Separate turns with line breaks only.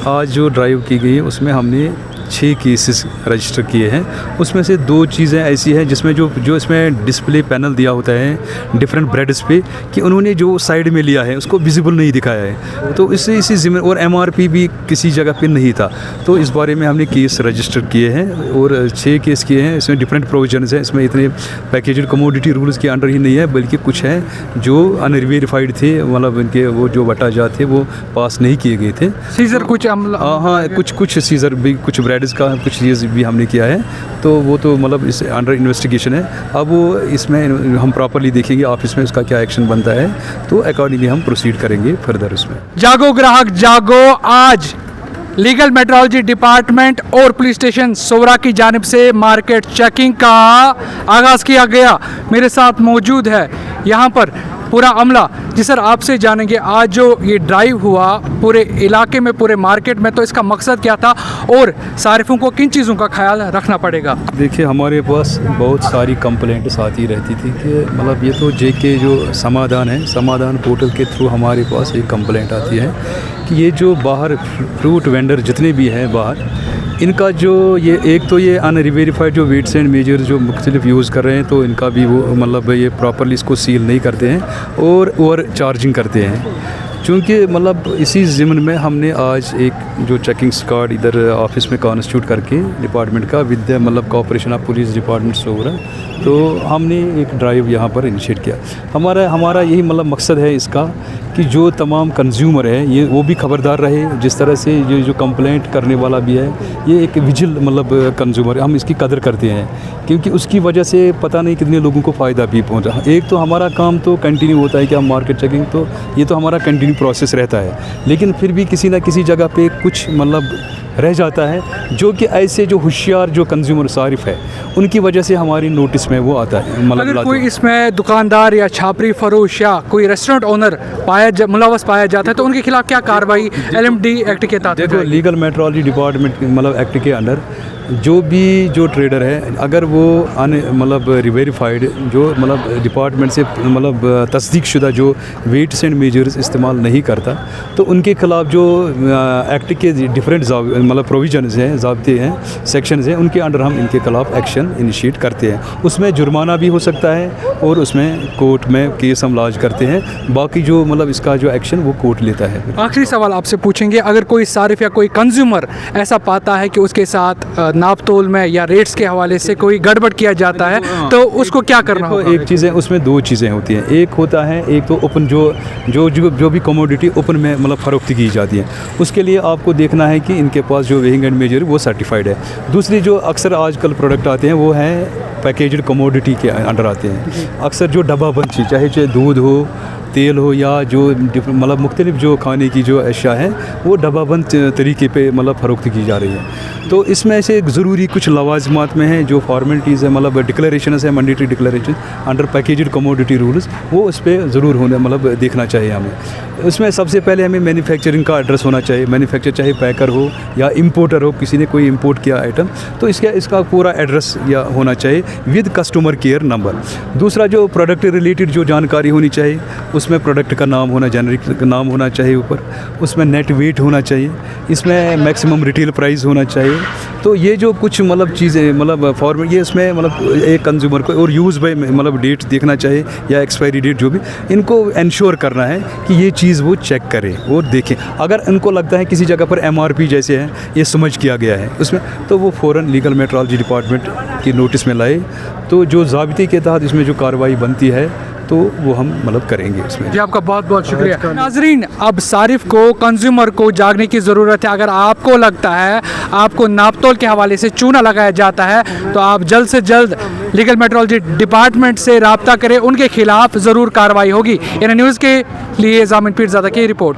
आज जो ड्राइव की गई उसमें हमने 6 केसेस रजिस्टर किए हैं। उसमें से 2 चीज़ें ऐसी हैं जिसमें जो इसमें डिस्प्ले पैनल दिया होता है डिफरेंट ब्रेड्स पे कि उन्होंने जो साइड में लिया है उसको विजिबल नहीं दिखाया है, तो इसी ज़िम्मे और MRP भी किसी जगह पे नहीं था। तो इस बारे में हमने केस रजिस्टर किए हैं और 6 केस किए हैं। इसमें डिफरेंट प्रोविजंस हैं, इसमें इतने पैकेज्ड कमोडिटी रूल्स के अंडर ही नहीं है, बल्कि कुछ हैं जो अनवेरीफाइड थे, मतलब इनके वो जो वटाजात थे वो पास नहीं किए गए थे।
सीजर कुछ
हाँ, कुछ सीजर भी, कुछ ब्रेड्स का कुछ चीज़ भी हमने किया है, तो वो तो मतलब इस अंडर इन्वेस्टिगेशन है। अब वो इसमें हम प्रॉपरली देखेंगे ऑफिस में उसका क्या एक्शन बनता है, तो अकॉर्डिंगली हम प्रोसीड करेंगे फर्दर उसमें।
जागो ग्राहक जागो, आज लीगल मेट्रोलॉजी डिपार्टमेंट और पुलिस स्टेशन सोवरा की जानिब से मार्केट चेकिंग का आगाज़ किया गया। मेरे साथ मौजूद है यहाँ पर पूरा अमला। जी सर, आपसे जानेंगे आज जो ये ड्राइव हुआ पूरे इलाके में, पूरे मार्केट में, तो इसका मकसद क्या था और सारिफों को किन चीज़ों का ख्याल रखना पड़ेगा?
देखिए, हमारे पास बहुत सारी कंप्लेंट्स आती रहती थी कि मतलब ये तो JK जो समाधान है, समाधान पोर्टल के थ्रू हमारे पास एक कंप्लेंट आती है कि ये जो बाहर फ्रूट वेंडर जितने भी हैं बाहर, इनका जो ये एक तो ये अनवेरीफाइड जो वेट्स एंड मेजर्स जो मुख्तलिफ यूज़ कर रहे हैं, तो इनका भी वो मतलब ये प्रॉपरली इसको सील नहीं करते हैं और ओवर चार्जिंग करते हैं। चूँकि मतलब इसी ज़िम्न में हमने आज एक जो चेकिंग स्क्वाड इधर ऑफिस में कॉन्स्टिट्यूट करके डिपार्टमेंट का विद मतलब कोऑपरेशन ऑफ पुलिस डिपार्टमेंट सोवरा, तो हमने एक ड्राइव यहाँ पर इनिशिएट किया। हमारा यही मतलब मकसद है इसका कि जो तमाम कंज्यूमर है ये वो भी खबरदार रहे। जिस तरह से ये जो कंप्लेंट करने वाला भी है ये एक विजिल मतलब कंज्यूमर, हम इसकी कदर करते हैं क्योंकि उसकी वजह से पता नहीं कितने लोगों को फ़ायदा भी पहुंचा। एक तो हमारा काम तो कंटिन्यू होता है कि हम मार्केट चेकिंग, तो ये तो हमारा कंटिन्यू प्रोसेस रहता है, लेकिन फिर भी किसी ना किसी जगह पे कुछ मतलब रह जाता है जो कि ऐसे जो होशियार जो कंज्यूमर सारिफ है उनकी वजह से हमारी नोटिस में वो आता है। मतलब
अगर कोई इसमें दुकानदार या छापरी फरोश या कोई रेस्टोरेंट ओनर मुलव्वस पाया जाता है तो उनके खिलाफ क्या कार्रवाई LMD एक्ट के तहत?
देखो, लीगल मेट्रोलॉजी डिपार्टमेंट मतलब एक्ट के अंडर जो ट्रेडर है अगर वो मतलब रिवेरीफाइड जो मतलब डिपार्टमेंट से मतलब तस्दीक शुदा जो वेट्स एंड मेजर्स इस्तेमाल नहीं करता, तो उनके ख़िलाफ़ जो एक्ट के डिफरेंट मतलब प्रोविजंस हैं, ज़ाब्ते हैं, सेक्शंस हैं, उनके अंडर हम इनके ख़िलाफ़ एक्शन इनिशिएट करते हैं। उसमें जुर्माना भी हो सकता है और उसमें कोर्ट में केस हम लॉन्च करते हैं। बाकी जो मतलब इसका जो एक्शन वो कोर्ट लेता है।
आखिरी सवाल आपसे पूछेंगे, अगर कोई सारिफ या कोई कंज्यूमर ऐसा पाता है कि उसके साथ नाप तोल में या रेट्स के हवाले से कोई गड़बड़ किया जाता है, तो उसको क्या करना होगा?
एक चीज़ है, उसमें 2 चीज़ें होती हैं। एक होता है, एक तो ओपन जो भी कमोडिटी ओपन में मतलब फ़रोख्त की जाती है, उसके लिए आपको देखना है कि इनके पास जो वेइंग एंड मेजर वो सर्टिफाइड है। दूसरी जो अक्सर आजकल प्रोडक्ट आते हैं वो हैं पैकेज्ड कमोडिटी के अंडर आते हैं। अक्सर जो डब्बाबंद चीज़, चाहे दूध हो, तेल हो या जो मतलब मुख्तलिफ जो खाने की जो अशिया है वो डब्बाबंद तरीके पे मतलब फ़रोख्त की जा रही है। तो इसमें से एक ज़रूरी कुछ लवाजमात में हैं जो फॉर्मेलिटीज़ है, मतलब डिक्लेरेशन है, mandatory declaration under packaged commodity rules, वो उस पर ज़रूर होने मतलब देखना चाहिए हमें। उसमें सबसे पहले हमें मैन्युफैक्चरिंग का एड्रेस होना चाहिए। मैन्युफैक्चर चाहे पैकर हो या इम्पोर्टर हो, किसी ने कोई इम्पोर्ट किया आइटम, तो इसका पूरा एड्रेस या होना चाहिए विद कस्टमर केयर नंबर। दूसरा जो प्रोडक्ट रिलेटेड जो जानकारी होनी चाहिए, उसमें प्रोडक्ट का नाम होना, जेनरिक नाम होना चाहिए ऊपर, उसमें नेट वेट होना चाहिए, इसमें मैक्सिमम रिटेल प्राइस होना चाहिए। तो ये जो कुछ मतलब चीज़ें मतलब फॉर्मेट, ये इसमें मतलब एक कंज्यूमर को और यूज़ बाय मतलब डेट देखना चाहिए या एक्सपायरी डेट, जो भी इनको इंश्योर करना है कि ये चीज़ वो चेक करें और देखें। अगर इनको लगता है किसी जगह पर MRP जैसे है ये समझ किया गया है उसमें, तो वो फ़ौरन लीगल मेट्रोलॉजी डिपार्टमेंट की नोटिस में लाए, तो जो ज़ाब्ते के तहत इसमें जो कार्रवाई बनती है तो वो हम मतलब करेंगे इसमें।
जी, आपका बहुत बहुत शुक्रिया। नाजरीन, अब सारिफ को, कंज्यूमर को जागने की ज़रूरत है। अगर आपको लगता है आपको नापतोल के हवाले से चूना लगाया जाता है, तो आप जल्द से जल्द लीगल मेट्रोलॉजी डिपार्टमेंट से रब्ता करें, उनके खिलाफ ज़रूर कार्रवाई होगी। इन न्यूज़ के लिए जामिन पीरज़ादा की रिपोर्ट।